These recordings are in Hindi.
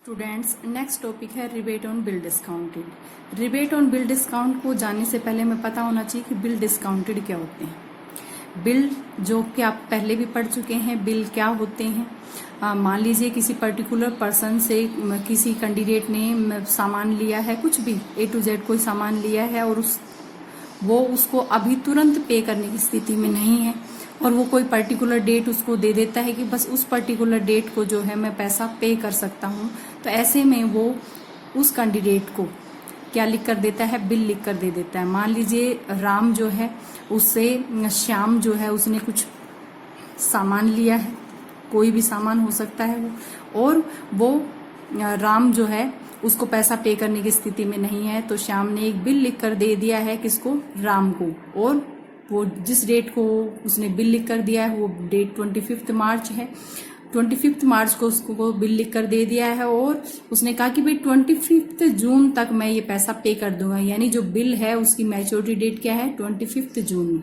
स्टूडेंट्स, नेक्स्ट टॉपिक है rebate on bill discounted. Rebate on bill discount को जानने से पहले हमें पता होना चाहिए कि बिल डिस्काउंटेड क्या होते हैं। बिल जो कि आप पहले भी पढ़ चुके हैं, बिल क्या होते हैं। मान लीजिए किसी पर्टिकुलर पर्सन से किसी कैंडिडेट ने सामान लिया है, कुछ भी A to Z कोई सामान लिया है और वो उसको अभी तुरंत पे करने की स्थिति में नहीं है और वो कोई पर्टिकुलर डेट उसको दे देता है कि बस उस पर्टिकुलर डेट को जो है मैं पैसा पे कर सकता हूँ। तो ऐसे में वो उस कैंडिडेट को क्या लिख कर देता है, बिल लिख कर दे देता है। मान लीजिए राम जो है उससे श्याम जो है उसने कुछ सामान लिया है, कोई भी सामान हो सकता है वो, और वो राम जो है उसको पैसा पे करने की स्थिति में नहीं है, तो श्याम ने एक बिल लिख कर दे दिया है किसको, राम को। और वो जिस डेट को उसने बिल लिख कर दिया है वो डेट 25 मार्च है। 25 मार्च को उसको बिल लिख कर दे दिया है और उसने कहा कि भाई 25 जून तक मैं ये पैसा पे कर दूंगा। यानी जो बिल है उसकी मैच्योरिटी डेट क्या है, 25 जून।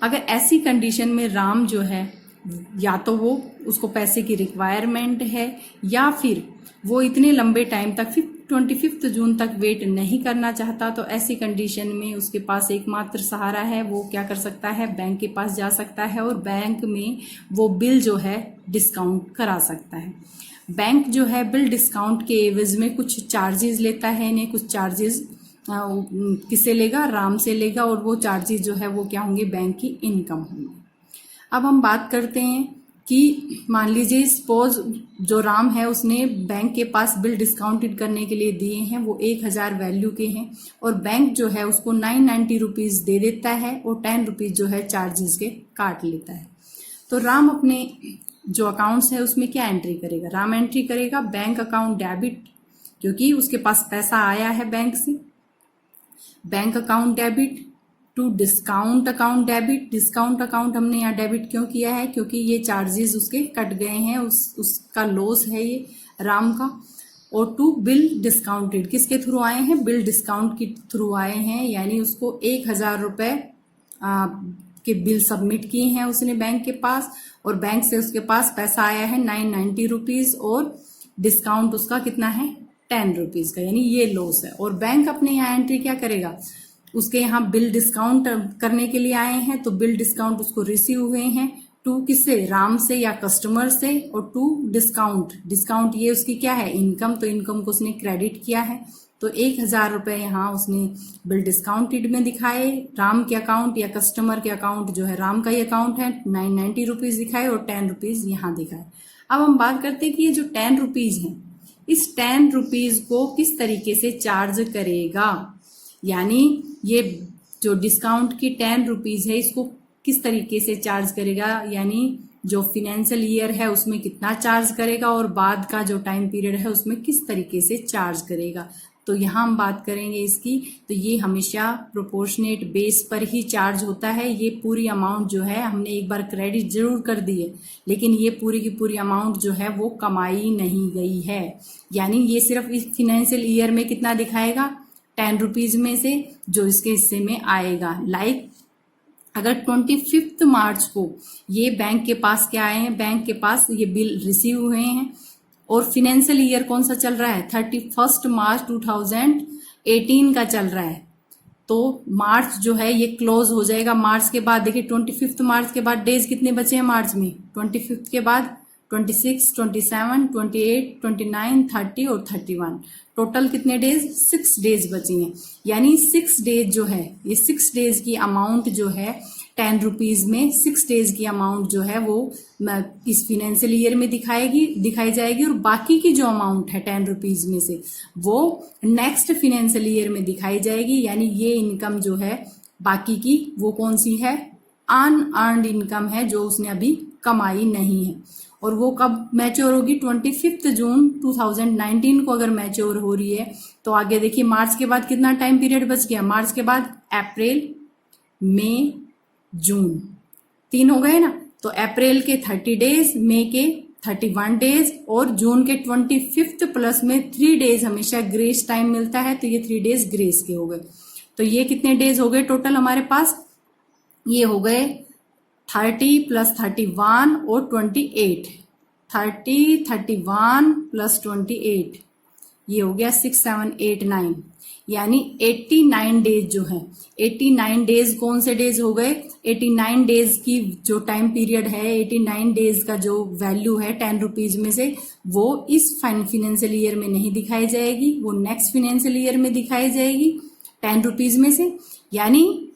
अगर ऐसी कंडीशन में राम जो है या तो वो उसको पैसे की रिक्वायरमेंट है या फिर वो इतने लंबे टाइम तक 25 जून तक वेट नहीं करना चाहता, तो ऐसी कंडीशन में उसके पास एकमात्र सहारा है, वो क्या कर सकता है, बैंक के पास जा सकता है और बैंक में वो बिल जो है डिस्काउंट करा सकता है। बैंक जो है बिल डिस्काउंट के एवज में कुछ चार्जेस लेता है, इन्हें कुछ चार्जेस किससे लेगा, राम से लेगा, और वो चार्जेस जो है वो क्या होंगे, बैंक की इनकम होंगे। अब हम बात करते हैं कि मान लीजिए सपोज जो राम है उसने बैंक के पास बिल डिस्काउंटेड करने के लिए दिए हैं, वो 1000 वैल्यू के हैं और बैंक जो है उसको 990 रुपीज दे देता है और 10 रुपीज जो है चार्जेस के काट लेता है। तो राम अपने जो अकाउंट्स है उसमें क्या एंट्री करेगा, राम एंट्री करेगा बैंक अकाउंट डेबिट, क्योंकि उसके पास पैसा आया है बैंक से। Bank account debit to discount account debit. Discount account हमने यहाँ डेबिट क्यों किया है, क्योंकि ये चार्जेस उसके कट गए हैं, उसका लॉस है ये राम का। और टू बिल डिस्काउंटेड, किसके थ्रू आए हैं, बिल डिस्काउंट के थ्रू आए हैं, यानी उसको 1000 रुपए के बिल सबमिट किए हैं उसने बैंक के पास और बैंक से उसके पास पैसा आया है 990 रुपीज और डिस्काउंट उसका कितना है, 10 रुपीज का, यानी ये लॉस है। और बैंक अपने यहाँ एंट्री क्या करेगा, उसके यहाँ बिल डिस्काउंट करने के लिए आए हैं, तो बिल डिस्काउंट उसको रिसीव हुए हैं टू किससे, राम से या कस्टमर से, और टू डिस्काउंट, डिस्काउंट ये उसकी क्या है, इनकम, तो इनकम को उसने क्रेडिट किया है। तो 1000 रुपए यहाँ उसने बिल डिस्काउंटेड में दिखाए राम के अकाउंट या कस्टमर के अकाउंट जो है राम का ही अकाउंट है, 990 रुपीज दिखाए और 10 रुपीज यहाँ दिखाए। अब हम बात करते हैं कि ये जो 10 रुपीज है, इस 10 रुपीज को किस तरीके से चार्ज करेगा, यानी ये जो डिस्काउंट की 10 रुपीज है इसको किस तरीके से चार्ज करेगा, यानी जो फिनेंशियल ईयर है उसमें कितना चार्ज करेगा और बाद का जो टाइम पीरियड है उसमें किस तरीके से चार्ज करेगा। तो यहाँ हम बात करेंगे इसकी, तो ये हमेशा प्रोपोर्शनेट बेस पर ही चार्ज होता है। ये पूरी अमाउंट जो है हमने एक बार क्रेडिट जरूर कर दी है, लेकिन ये पूरी की पूरी अमाउंट जो है वो कमाई नहीं गई है, यानी ये सिर्फ इस फिनेंशियल ईयर में कितना दिखाएगा, 10 रुपीज में से जो इसके हिस्से में आएगा। लाइक अगर 25 मार्च को ये बैंक के पास क्या आए हैं, बैंक के पास ये बिल रिसीव हुए हैं और फिनेंशियल ईयर कौन सा चल रहा है, 31 मार्च 2018 का चल रहा है, तो मार्च जो है ये क्लोज हो जाएगा। मार्च के बाद देखिए 25 मार्च के बाद डेज कितने बचे हैं मार्च में, 25 के बाद 26, 27, 28, 29, 30 और 31, टोटल कितने डेज, 6 डेज बचे हैं। यानी 6 डेज जो है, ये 6 डेज की अमाउंट जो है 10 रुपीज में 6 डेज की अमाउंट जो है वो इस फिनेंशियल ईयर में दिखाई जाएगी और बाकी की जो अमाउंट है 10 रुपीज में से वो नेक्स्ट फिनेंशियल ईयर में दिखाई जाएगी। यानी ये इनकम जो है बाकी की वो कौन सी है, अनअर्न्ड इनकम है, जो उसने अभी कमाई नहीं है। और वो कब मैच्योर होगी, 25 जून 2019 को अगर मैच्योर हो रही है। तो आगे देखिए मार्च के बाद कितना टाइम पीरियड बच गया, मार्च के बाद अप्रैल, मई, जून, 3 हो गए ना, तो अप्रैल के 30 डेज, मई के 31 डेज और जून के 25 प्लस में 3 डेज हमेशा ग्रेस टाइम मिलता है, तो ये 3 डेज ग्रेस के हो गए। तो ये कितने डेज हो गए टोटल हमारे पास, ये हो गए 30 + 31 और 28, 30, 31 प्लस 28, ये हो गया 6, 7, 8, 9, यानी 89 डेज जो है, 89 डेज कौन से डेज हो गए, 89 डेज की जो टाइम पीरियड है, 89 डेज का जो वैल्यू है 10 रुपीज में से, वो इस फाइनेंशियल ईयर में नहीं दिखाई जाएगी, वो नेक्स्ट फाइनेंशियल ईयर में दिखाई जाएगी 10 रुपीज में से। यानी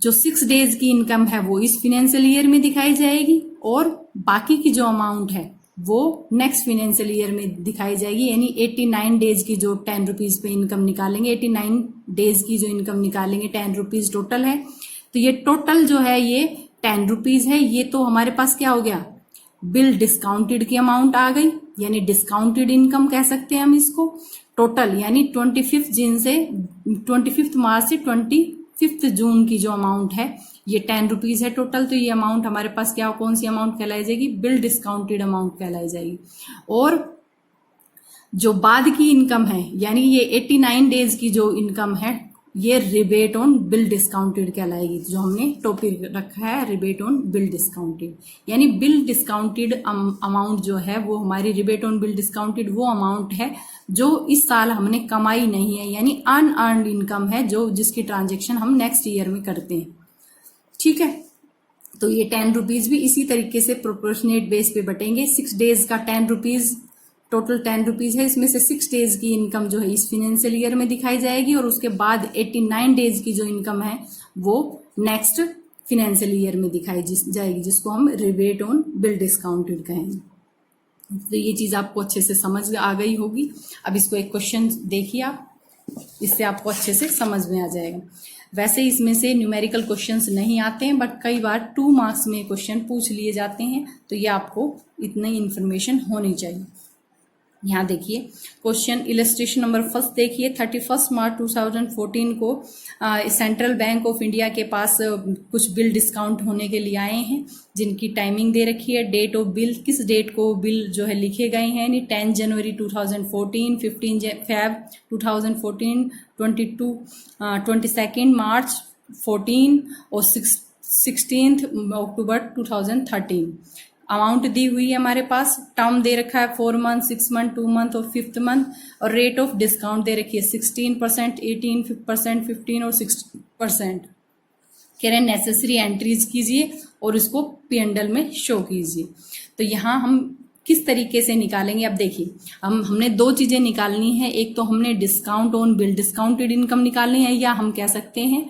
जो 6 डेज की इनकम है वो इस फाइनेंशियल ईयर में दिखाई जाएगी, और बाकी की जो अमाउंट है वो नेक्स्ट फाइनेंशियल ईयर में दिखाई जाएगी। यानी 89 डेज की जो 10 रुपीज पे इनकम निकालेंगे, 89 डेज की जो इनकम निकालेंगे 10 रुपीज टोटल है, तो ये टोटल जो है ये 10 रुपीज है। ये तो हमारे पास क्या हो गया, बिल डिस्काउंटेड की अमाउंट आ गई, यानी डिस्काउंटेड इनकम कह सकते हैं हम इसको। टोटल यानी 25 मार्च से 25 जून की जो अमाउंट है ये 10 रुपीज है टोटल। तो ये अमाउंट हमारे पास क्या, कौन सी अमाउंट कहलाई जाएगी, बिल डिस्काउंटेड अमाउंट कहलाई जाएगी। और जो बाद की इनकम है, यानी ये 89 डेज की जो इनकम है, ये रिबेट ऑन बिल डिस्काउंटेड कहलाएगी। जो हमने टॉपिक रखा है रिबेट ऑन बिल डिस्काउंटेड, यानी बिल डिस्काउंटेड अमाउंट जो है वो हमारी रिबेट ऑन बिल डिस्काउंटेड वो अमाउंट है जो इस साल हमने कमाई नहीं है, यानी अनअर्न्ड इनकम है, जो जिसकी ट्रांजेक्शन हम नेक्स्ट ईयर में करते हैं। ठीक है, तो ये 10 रुपीज भी इसी तरीके से प्रोपोर्शनेट बेस पे बटेंगे। 6 डेज का 10 रुपीज, टोटल 10 रुपीज है, इसमें से 6 डेज की इनकम जो है इस फाइनेंशियल ईयर में दिखाई जाएगी, और उसके बाद 89 डेज की जो इनकम है वो नेक्स्ट फाइनेंशियल ईयर में दिखाई जाएगी, जिसको हम रिबेट ऑन बिल डिस्काउंटेड कहेंगे। तो ये चीज आपको अच्छे से समझ आ गई होगी। अब इसको एक क्वेश्चन देखिए आप, इससे आपको अच्छे से समझ में आ जाएगा। वैसे इसमें से न्यूमेरिकल क्वेश्चंस नहीं आते हैं, बट कई बार 2 मार्क्स में क्वेश्चन पूछ लिए जाते हैं, तो ये आपको इतनी इन्फॉर्मेशन होनी चाहिए। यहाँ देखिए क्वेश्चन इलस्ट्रेशन नंबर फर्स्ट देखिए, 31 मार्च 2014 को सेंट्रल बैंक ऑफ इंडिया के पास कुछ बिल डिस्काउंट होने के लिए आए हैं, जिनकी टाइमिंग दे रखी है। डेट ऑफ बिल, किस डेट को बिल जो है लिखे गए हैं, यानी 10 जनवरी 2014, 15 फेब 2014, 22 मार्च 14 और 16 अक्टूबर 2013। अमाउंट दी हुई है हमारे पास, टर्म दे रखा है 4 मंथ, 6 मंथ, 2 मंथ और 5th मंथ, और रेट ऑफ डिस्काउंट दे रखी है 16%, 18%, 15 और 60%। कह रहे हैं नेसेसरी एंट्रीज कीजिए और इसको P&L में शो कीजिए। तो यहाँ हम किस तरीके से निकालेंगे, अब देखिए हमने 2 चीजें निकालनी है। एक तो हमने discount on bill discounted income निकालनी है, या हम कह सकते हैं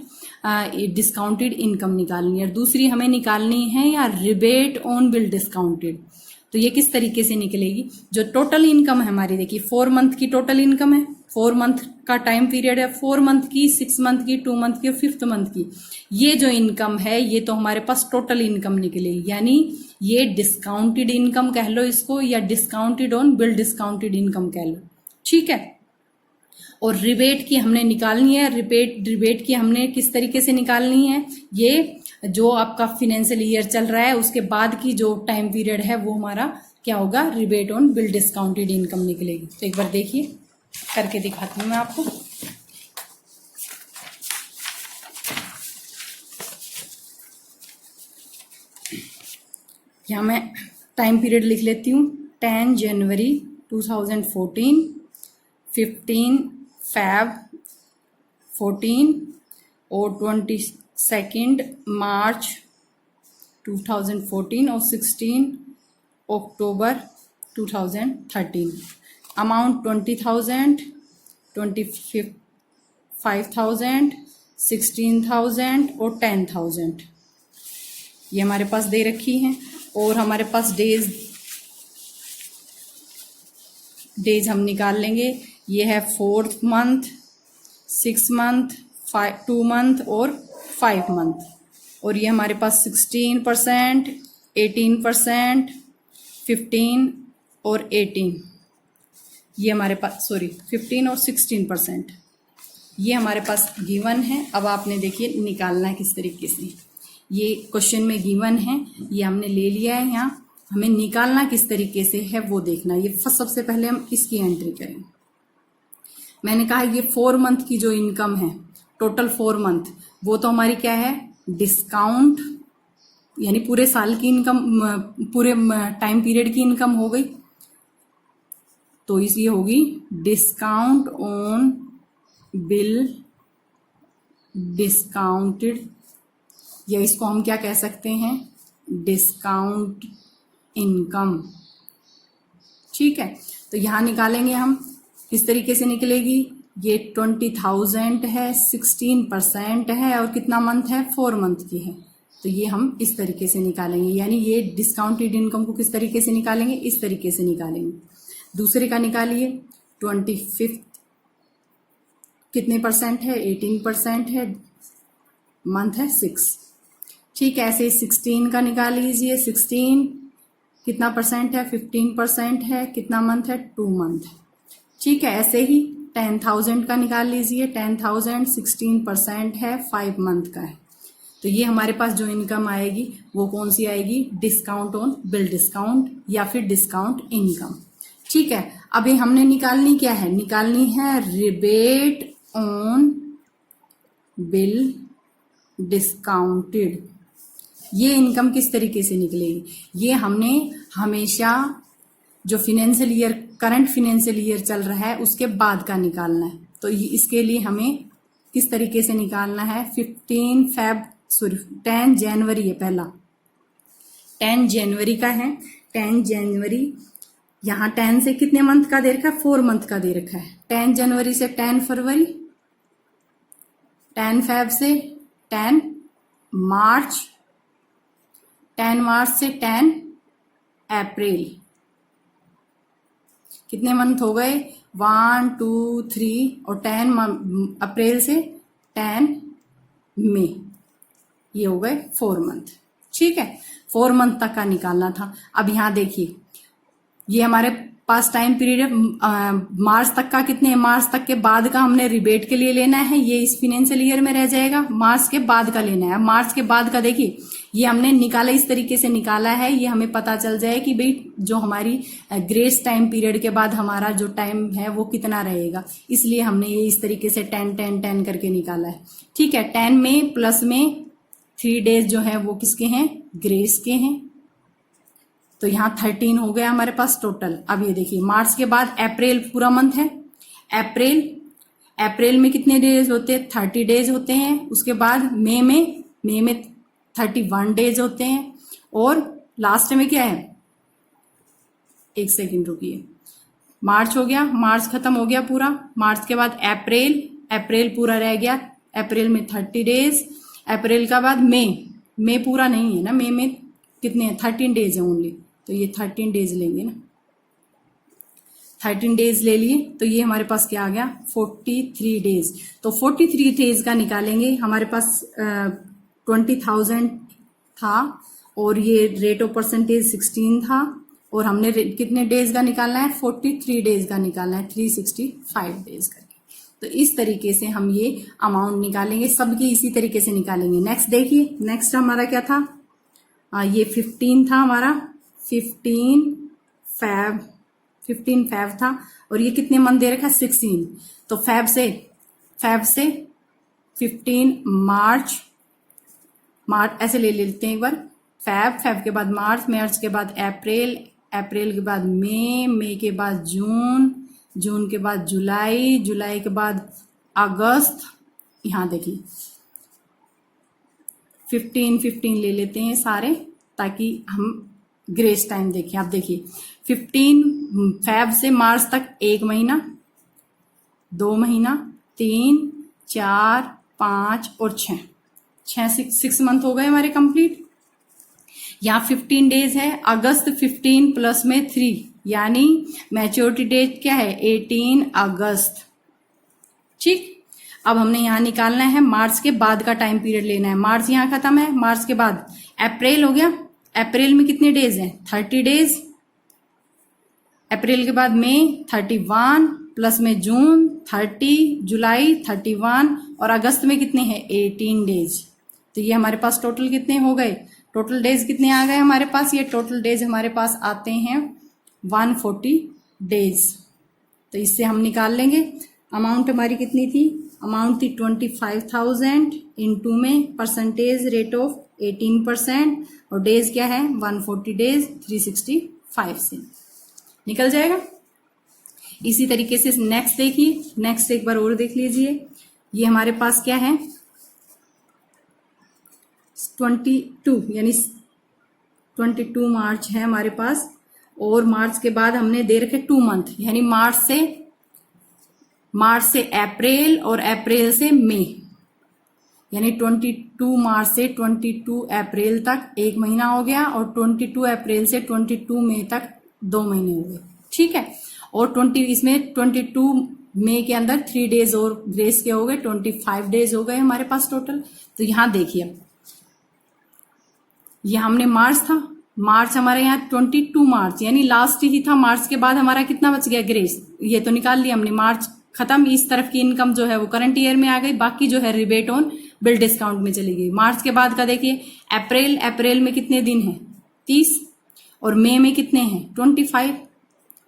डिस्काउंटेड इनकम निकालनी है, और दूसरी हमें निकालनी है या रिबेट ऑन बिल डिस्काउंटेड। तो ये किस तरीके से निकलेगी, जो टोटल इनकम है हमारी, देखिए 4 मंथ की टोटल इनकम है, 4 मंथ का टाइम पीरियड है, 4 मंथ की, 6 मंथ की, 2 मंथ की और 5th मंथ की, ये जो इनकम है ये तो हमारे पास टोटल इनकम निकलेगी। यानी ये डिस्काउंटेड इनकम कह लो इसको, या discounted on bill discounted income कह लो। ठीक है, और रिबेट की हमने निकालनी है। रिबेट की हमने किस तरीके से निकालनी है, ये जो आपका फाइनेंशियल ईयर चल रहा है उसके बाद की जो टाइम पीरियड है वो हमारा क्या होगा, rebate on bill discounted income निकलेगी। तो एक बार देखिए करके दिखाती हूँ मैं आपको। यहाँ मैं टाइम पीरियड लिख लेती हूँ, 10 जनवरी 2014, 15 फेब 14 और 22 मार्च 2014 और 16 अक्टूबर 2013। अमाउंट 20,000, 25,000, 16,000 और 10,000 ये हमारे पास दे रखी हैं। और हमारे पास डेज हम निकाल लेंगे। ये है 4th मंथ, 6 मंथ, 2 मंथ और 5 मंथ। और ये हमारे पास 16%, 18%, 15 और 18, ये हमारे पास 15 और 16% ये हमारे पास गिवन है। अब आपने देखिए निकालना है किस तरीके से, ये क्वेश्चन में गिवन है, ये हमने ले लिया है। यहाँ हमें निकालना किस तरीके से है वो देखना। ये सबसे पहले हम इसकी एंट्री करें। मैंने कहा ये 4 मंथ की जो इनकम है, टोटल 4 मंथ, वो तो हमारी क्या है, डिस्काउंट यानी पूरे साल की इनकम, पूरे टाइम पीरियड की इनकम हो गई। तो ये होगी डिस्काउंट ऑन बिल डिस्काउंटेड, या इसको हम क्या कह सकते हैं, डिस्काउंट इनकम। ठीक है, तो यहां निकालेंगे हम, किस तरीके से निकलेगी, ये 20,000 है, 16% है, और कितना मंथ है, 4 मंथ की है। तो ये हम इस तरीके से निकालेंगे, यानी ये डिस्काउंटेड इनकम को किस तरीके से निकालेंगे, इस तरीके से निकालेंगे। दूसरे का निकालिए, 25 कितने परसेंट है, 18% है, मंथ है 6। ठीक है, ऐसे 16 का निकाल लीजिए, 16 कितना परसेंट है, 15% है, कितना मंथ है, 2 मंथ। ठीक है, ऐसे ही 10,000 का निकाल लीजिए, 10,000 16% है, 5 मंथ का है। तो ये हमारे पास जो इनकम आएगी वो कौन सी आएगी, डिस्काउंट ऑन बिल डिस्काउंट या फिर डिस्काउंट इनकम। ठीक है, अभी हमने निकालनी क्या है, निकालनी है रिबेट ऑन बिल डिस्काउंटेड। ये इनकम किस तरीके से निकलेगी, ये हमने हमेशा जो financial year, current financial year चल रहा है उसके बाद का निकालना है। तो इसके लिए हमें किस तरीके से निकालना है, 10 जनवरी है पहला, 10 जनवरी का है, 10 जनवरी, यहाँ 10 से कितने मंथ का दे रखा है, 4 मंथ का दे रखा है। 10 जनवरी से 10 फरवरी, 10 फेब से 10 मार्च, 10 मार्च से 10 अप्रैल, कितने मंथ हो गए, 1 2 3, और 10 अप्रैल से 10 मई, ये हो गए 4 मंथ। ठीक है, 4 मंथ तक का निकालना था। अब यहां देखिए, ये हमारे पास टाइम पीरियड है, मार्च तक का, कितने, मार्च तक के बाद का हमने रिबेट के लिए लेना है, ये इस फाइनेंशियल ईयर में रह जाएगा। मार्च के बाद का लेना है, मार्च के बाद का देखिए ये हमने निकाला, इस तरीके से निकाला है, ये हमें पता चल जाए कि भाई जो हमारी ग्रेस टाइम पीरियड के बाद हमारा जो टाइम है वो कितना रहेगा, इसलिए हमने ये इस तरीके से 10 10 10 करके निकाला है। ठीक है, 10 में प्लस में 3 डेज जो है वो किसके हैं, ग्रेस के हैं। तो यहाँ 13 हो गया हमारे पास टोटल। अब ये देखिए, मार्च के बाद अप्रैल पूरा मंथ है, अप्रैल में कितने डेज होते हैं, 30 डेज होते हैं। उसके बाद मई में 31 डेज होते हैं, और लास्ट में क्या है, एक सेकंड रुकिए, मार्च हो गया, मार्च खत्म हो गया पूरा। मार्च के बाद अप्रैल पूरा रह गया, अप्रैल में 30 डेज, अप्रैल का बाद मई पूरा नहीं है ना, मई में कितने हैं, 13 डेज है ओनली, तो ये 13 डेज लेंगे ना, 13 डेज ले लिए, तो ये हमारे पास क्या आ गया, 43 डेज। तो 43 डेज का निकालेंगे, हमारे पास 20,000 था, और ये रेट ऑफ परसेंटेज 16 था, और हमने कितने डेज का निकालना है, 43 डेज का निकालना है, 365 डेज करके। तो इस तरीके से हम ये अमाउंट निकालेंगे, सबकी इसी तरीके से निकालेंगे। नेक्स्ट देखिए, नेक्स्ट हमारा क्या था, ये 15 था हमारा, 15 फेब था, और ये कितने मंथ दे रखा है, 16। तो फेब से 15 मार्च ऐसे ले लेते हैं एक बार, फेब के बाद मार्च के बाद अप्रैल के बाद मई के बाद जून के बाद जुलाई के बाद अगस्त। यहाँ देखिए 15 ले लेते हैं सारे, ताकि हम ग्रेस टाइम देखें। आप देखिए 15 फेब से मार्च तक 1 महीना, 2 महीना, 3 4 5 और 6 मंथ हो गए हमारे कंप्लीट। यहाँ 15 डेज है, अगस्त 15 प्लस में 3, यानी मैच्योरिटी डेट क्या है, 18 अगस्त। ठीक, अब हमने यहाँ निकालना है मार्च के बाद का टाइम पीरियड लेना है। मार्च यहाँ खत्म है, मार्च के बाद अप्रैल हो गया, अप्रैल में कितने डेज हैं, 30 डेज। अप्रैल के बाद मई 31 प्लस में जून 30, जुलाई 31, और अगस्त में कितने हैं, 18 डेज। तो ये हमारे पास टोटल कितने हो गए, टोटल डेज कितने आ गए हमारे पास, ये टोटल डेज हमारे पास आते हैं 140 डेज। तो इससे हम निकाल लेंगे अमाउंट हमारी कितनी थी, अमाउंट थी 25,000 इन 2 में परसेंटेज रेट ऑफ 18% और डेज क्या है 140 डेज 365 से निकल जाएगा। इसी तरीके से नेक्स्ट देखिए, नेक्स्ट एक बार और देख लीजिए। ये हमारे पास क्या है 22 यानी 22 मार्च है हमारे पास, और मार्च के बाद हमने दे रखे 2 मंथ यानी मार्च से अप्रैल और अप्रैल से मई, यानी 22 मार्च से 22 अप्रैल तक 1 महीना हो गया और 22 अप्रैल से 22 मई तक 2 महीने हो गए। ठीक है, और 22 मई के अंदर 3 डेज और ग्रेस के हो गए, 25 डेज हो गए हमारे पास टोटल। तो यहां देखिए, ये हमने मार्च था, मार्च हमारे यहाँ 22 मार्च यानी लास्ट ही था। मार्च के बाद हमारा कितना बच गया ग्रेस, ये तो निकाल लिया हमने। मार्च खत्म, इस तरफ की इनकम जो है वो करंट ईयर में आ गई, बाकी जो है रिबेट ऑन बिल डिस्काउंट में चली गई। मार्च के बाद का देखिए अप्रैल, अप्रैल में कितने दिन हैं 30 और मई में कितने हैं 25,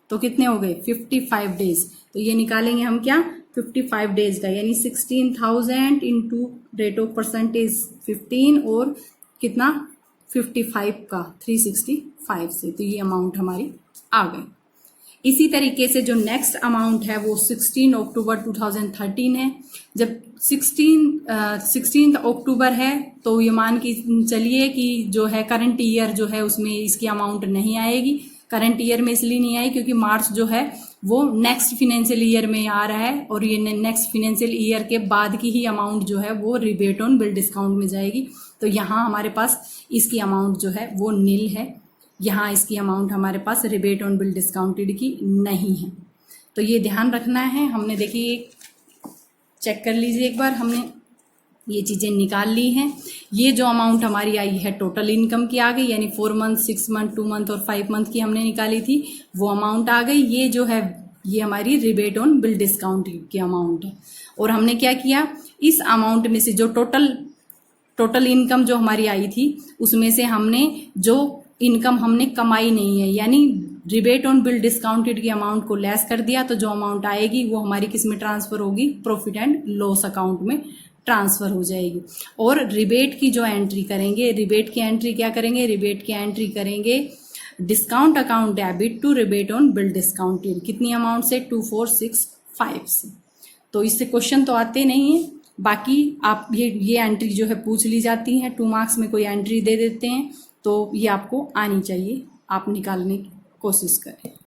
तो कितने हो गए 55 डेज। तो ये निकालेंगे हम क्या 55 डेज का, यानी 16,000 इंटू रेट ऑफ परसेंटेज 15 और कितना 55 का 365 से, तो ये अमाउंट हमारी आ गई। इसी तरीके से जो नेक्स्ट अमाउंट है वो 16 अक्टूबर 2013 है। जब 16 अक्टूबर है तो ये मान के चलिए कि जो है करंट ईयर जो है उसमें इसकी अमाउंट नहीं आएगी। करंट ईयर में इसलिए नहीं आई क्योंकि मार्च जो है वो नेक्स्ट फिनेंशियल ईयर में आ रहा है और ये नेक्स्ट फिनेंशियल ईयर के बाद की ही अमाउंट जो है वो रिबेट ऑन बिल डिस्काउंट में जाएगी। तो यहाँ हमारे पास इसकी अमाउंट जो है वो नील है, यहाँ इसकी अमाउंट हमारे पास रिबेट ऑन बिल डिस्काउंटेड की नहीं है। तो ये ध्यान रखना है। हमने देखिए चेक कर लीजिए एक बार, हमने ये चीजें निकाल ली हैं। ये जो अमाउंट हमारी आई है टोटल इनकम की आ गई, यानी 4 मंथ 6 मंथ 2 मंथ और 5 मंथ की हमने निकाली थी, वो अमाउंट आ गई। ये जो है ये हमारी रिबेट ऑन बिल डिस्काउंट की अमाउंट है। और हमने क्या किया, इस अमाउंट में से जो टोटल इनकम जो हमारी आई थी उसमें से हमने जो इनकम हमने कमाई नहीं है यानी रिबेट ऑन बिल डिस्काउंटेड की अमाउंट को लेस कर दिया, तो जो अमाउंट आएगी वो हमारी किस में ट्रांसफर होगी, प्रॉफिट एंड लॉस अकाउंट में ट्रांसफर हो जाएगी। और रिबेट की जो एंट्री करेंगे, रिबेट की एंट्री क्या करेंगे, रिबेट की एंट्री करेंगे discount account debit to rebate on bill discounted, कितनी अमाउंट से 2465 से। तो इससे क्वेश्चन तो आते नहीं है, बाकी आप ये एंट्री जो है पूछ ली जाती है, 2 मार्क्स में कोई एंट्री दे देते हैं, तो ये आपको आनी चाहिए, आप निकालने की कोशिश करें।